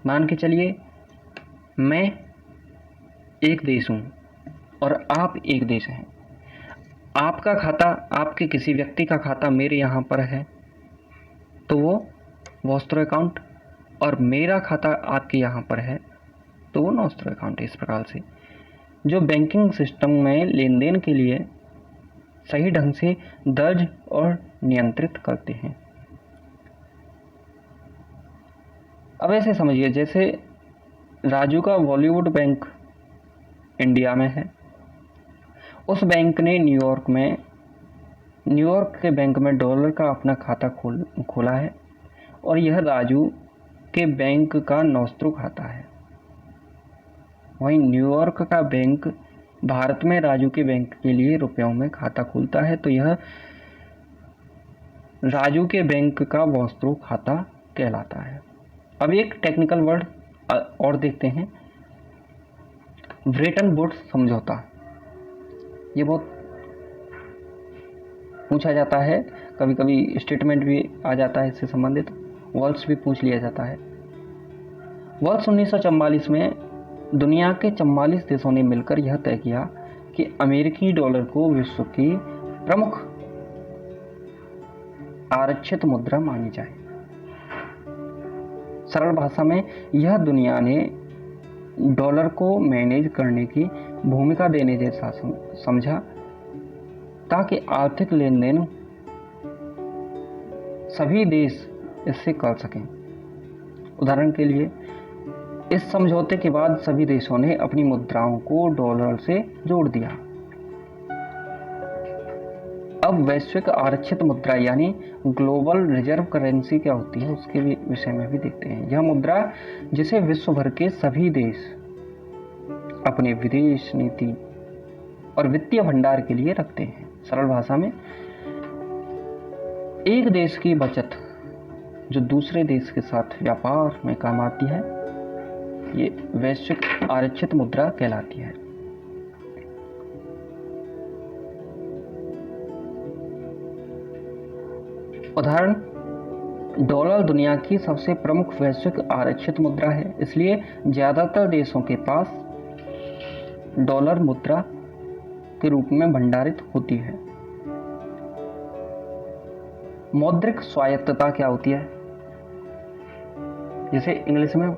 मान के चलिए मैं एक देश हूँ और आप एक देश हैं। आपका खाता, आपके किसी व्यक्ति का खाता मेरे यहाँ पर है, तो वो वॉस्त्रो अकाउंट और मेरा खाता आपके यहाँ पर है तो वो नॉस्त्रो अकाउंट है। इस प्रकार से जो बैंकिंग सिस्टम में लेन देन के लिए सही ढंग से दर्ज और नियंत्रित करते हैं। अब ऐसे समझिए जैसे राजू का बॉलीवुड बैंक इंडिया में है, उस बैंक ने न्यूयॉर्क के बैंक में डॉलर का अपना खाता खोला है और यह राजू के बैंक का नॉस्त्रो खाता है। वहीं न्यूयॉर्क का बैंक भारत में राजू के बैंक के लिए रुपयों में खाता खोलता है तो यह राजू के बैंक का वॉस्त्रो खाता कहलाता है। अब एक टेक्निकल वर्ड और देखते हैं, ब्रेटन वुड्स समझौता। ये बहुत पूछा जाता है, कभी कभी स्टेटमेंट भी आ जाता है इससे संबंधित, वर्ड्स भी पूछ लिया जाता है। वर्ष 1944 में दुनिया के 44 देशों ने मिलकर यह तय किया कि अमेरिकी डॉलर को विश्व की प्रमुख आरक्षित मुद्रा मानी जाए। सरल भाषा में यह दुनिया ने डॉलर को मैनेज करने की भूमिका देने जैसा समझा ताकि आर्थिक लेन देन सभी देश इससे कर सकें। उदाहरण के लिए इस समझौते के बाद सभी देशों ने अपनी मुद्राओं को डॉलर से जोड़ दिया। अब वैश्विक आरक्षित मुद्रा यानी ग्लोबल रिजर्व करेंसी क्या होती है उसके विषय में भी देखते हैं। यह मुद्रा जिसे विश्व भर के सभी देश अपने विदेश नीति और वित्तीय भंडार के लिए रखते हैं। सरल भाषा में एक देश की बचत जो दूसरे देश के साथ व्यापार में काम आती है, ये वैश्विक आरक्षित मुद्रा कहलाती है। उदाहरण, डॉलर दुनिया की सबसे प्रमुख वैश्विक आरक्षित मुद्रा है, इसलिए ज्यादातर देशों के पास डॉलर मुद्रा के रूप में भंडारित होती है। मौद्रिक स्वायत्तता क्या होती है, जिसे इंग्लिश में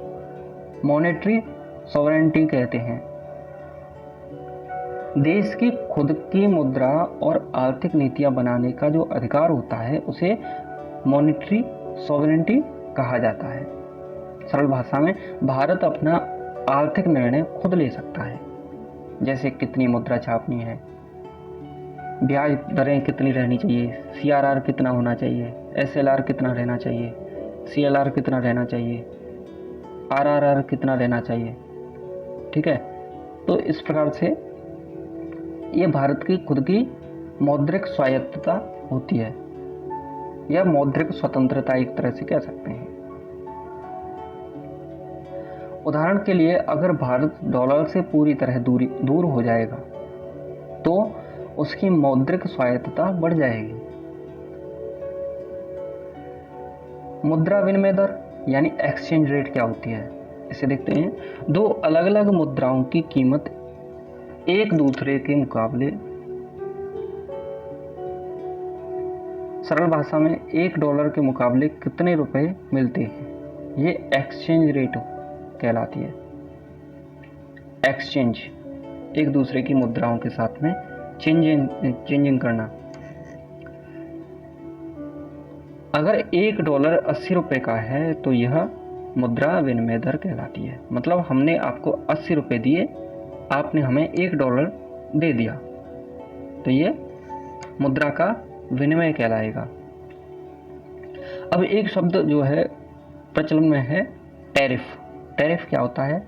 मॉनेटरी सॉवरेनिटी कहते हैं। देश की खुद की मुद्रा और आर्थिक नीतियां बनाने का जो अधिकार होता है उसे मॉनेटरी सॉवरेनिटी कहा जाता है। सरल भाषा में भारत अपना आर्थिक निर्णय खुद ले सकता है, जैसे कितनी मुद्रा छापनी है, ब्याज दरें कितनी रहनी चाहिए, CRR कितना होना चाहिए, SLR कितना रहना चाहिए, CLR कितना रहना चाहिए, RRR कितना रहना चाहिए। ठीक है, तो इस प्रकार से ये भारत की खुद की मौद्रिक स्वायत्तता होती है या मौद्रिक स्वतंत्रता एक तरह से कह सकते हैं। उदाहरण के लिए अगर भारत डॉलर से पूरी तरह दूर हो जाएगा तो उसकी मौद्रिक स्वायत्तता बढ़ जाएगी। मुद्रा विनिमय दर यानी एक्सचेंज रेट क्या होती है, इसे देखते हैं। दो अलग अलग मुद्राओं की कीमत एक दूसरे के मुकाबले, सरल भाषा में $1 के मुकाबले कितने रुपए मिलते हैं, ये एक्सचेंज रेट कहलाती है। एक्सचेंज एक दूसरे की मुद्राओं के साथ में चेंजिंग करना। अगर $1 80 रुपए का है तो यह मुद्रा विनिमय दर कहलाती है। मतलब हमने आपको 80 रुपए दिए, आपने हमें $1 दे दिया, तो ये मुद्रा का विनिमय कहलाएगा। अब एक शब्द जो है प्रचलन में है, टैरिफ। टैरिफ क्या होता है,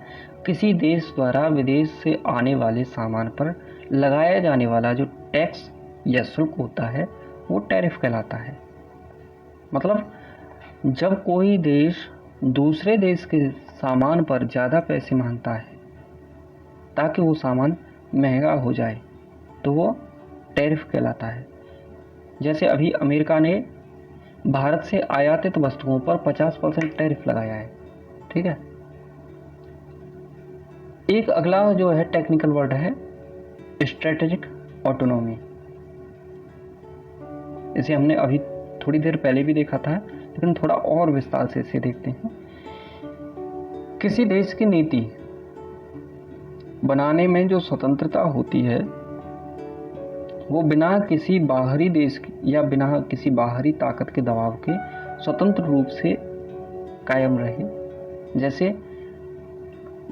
किसी देश द्वारा विदेश से आने वाले सामान पर लगाया जाने वाला जो टैक्स या शुल्क होता है वो टैरिफ कहलाता है। मतलब जब कोई देश दूसरे देश के सामान पर ज़्यादा पैसे मांगता है ताकि वो सामान महंगा हो जाए तो वो टैरिफ कहलाता है। जैसे अभी अमेरिका ने भारत से आयातित वस्तुओं पर 50% टैरिफ लगाया है। ठीक है, एक अगला जो है टेक्निकल वर्ड है स्ट्रेटेजिक ऑटोनॉमी। इसे हमने अभी थोड़ी देर पहले भी देखा था, लेकिन थोड़ा और विस्तार से इसे देखते हैं। किसी देश की नीति बनाने में जो स्वतंत्रता होती है वो बिना किसी बाहरी देश या बिना किसी बाहरी ताकत के दबाव के स्वतंत्र रूप से कायम रहे। जैसे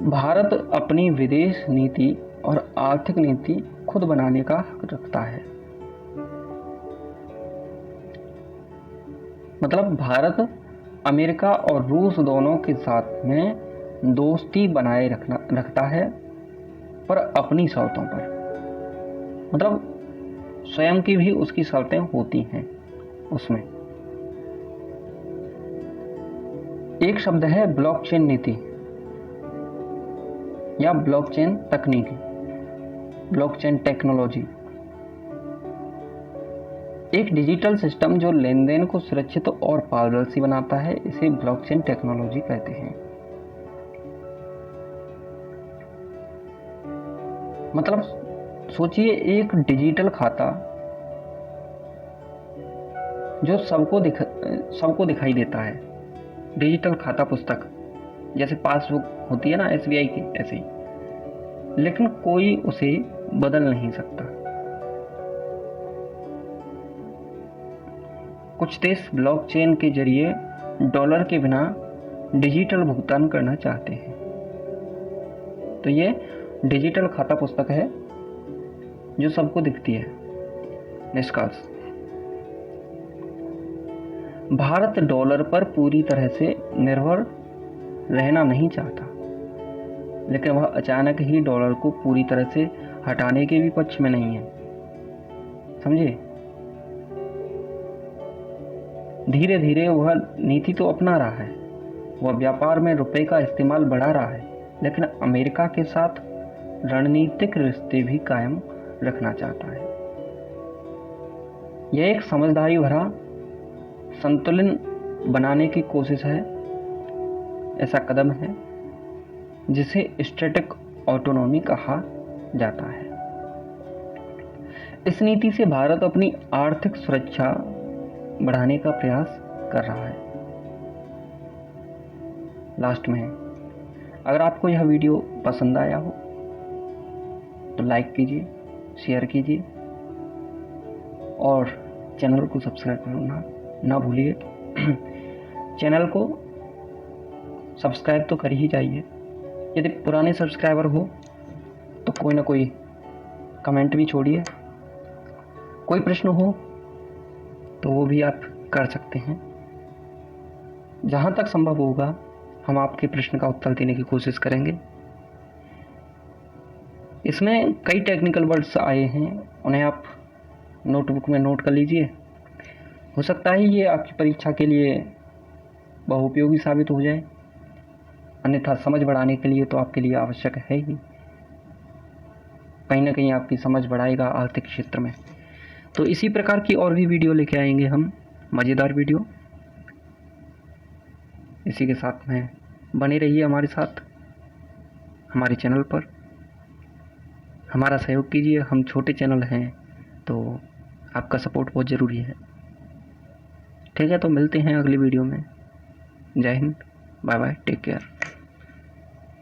भारत अपनी विदेश नीति और आर्थिक नीति खुद बनाने का हक रखता है। मतलब भारत अमेरिका और रूस दोनों के साथ में दोस्ती बनाए रखता है, पर अपनी शर्तों पर। मतलब स्वयं की भी उसकी शर्तें होती हैं उसमें। एक शब्द है ब्लॉकचेन नीति या ब्लॉकचेन तकनीक, ब्लॉकचेन टेक्नोलॉजी। एक डिजिटल सिस्टम जो लेन देन को सुरक्षित और पारदर्शी बनाता है, इसे ब्लॉकचेन टेक्नोलॉजी कहते हैं। मतलब सोचिए एक डिजिटल खाता जो सबको दिखाई देता है। डिजिटल खाता पुस्तक जैसे पासबुक होती है ना SBI की, ऐसे ही, लेकिन कोई उसे बदल नहीं सकता। कुछ देश ब्लॉकचेन के जरिए डॉलर के बिना डिजिटल भुगतान करना चाहते हैं। तो ये डिजिटल खाता पुस्तक है जो सबको दिखती है। निष्कर्ष, भारत डॉलर पर पूरी तरह से निर्भर रहना नहीं चाहता, लेकिन वह अचानक ही डॉलर को पूरी तरह से हटाने के भी पक्ष में नहीं है। समझे? धीरे धीरे वह नीति तो अपना रहा है, वह व्यापार में रुपए का इस्तेमाल बढ़ा रहा है, लेकिन अमेरिका के साथ रणनीतिक रिश्ते भी कायम रखना चाहता है। यह एक समझदारी भरा संतुलन बनाने की कोशिश है। ऐसा कदम है जिसे स्ट्रेटेजिक ऑटोनॉमी कहा जाता है। इस नीति से भारत अपनी आर्थिक सुरक्षा बढ़ाने का प्रयास कर रहा है। लास्ट में, अगर आपको यह वीडियो पसंद आया हो तो लाइक कीजिए, शेयर कीजिए और चैनल को सब्सक्राइब करना ना भूलिए। चैनल को सब्सक्राइब तो कर ही जाइए। यदि पुराने सब्सक्राइबर हो तो कोई ना कोई कमेंट भी छोड़िए। कोई प्रश्न हो तो वो भी आप कर सकते हैं। जहाँ तक संभव होगा हम आपके प्रश्न का उत्तर देने की कोशिश करेंगे। इसमें कई टेक्निकल वर्ड्स आए हैं, उन्हें आप नोटबुक में नोट कर लीजिए। हो सकता है ये आपकी परीक्षा के लिए बहुउपयोगी साबित हो जाए, अन्यथा समझ बढ़ाने के लिए तो आपके लिए आवश्यक है ही। कहीं ना कहीं आपकी समझ बढ़ाएगा आर्थिक क्षेत्र में। तो इसी प्रकार की और भी वीडियो लेके आएंगे हम, मज़ेदार वीडियो। इसी के साथ में बने रहिए हमारे साथ, हमारे चैनल पर हमारा सहयोग कीजिए। हम छोटे चैनल हैं तो आपका सपोर्ट बहुत ज़रूरी है। ठीक है, तो मिलते हैं अगली वीडियो में। जय हिंद, बाय बाय, टेक केयर।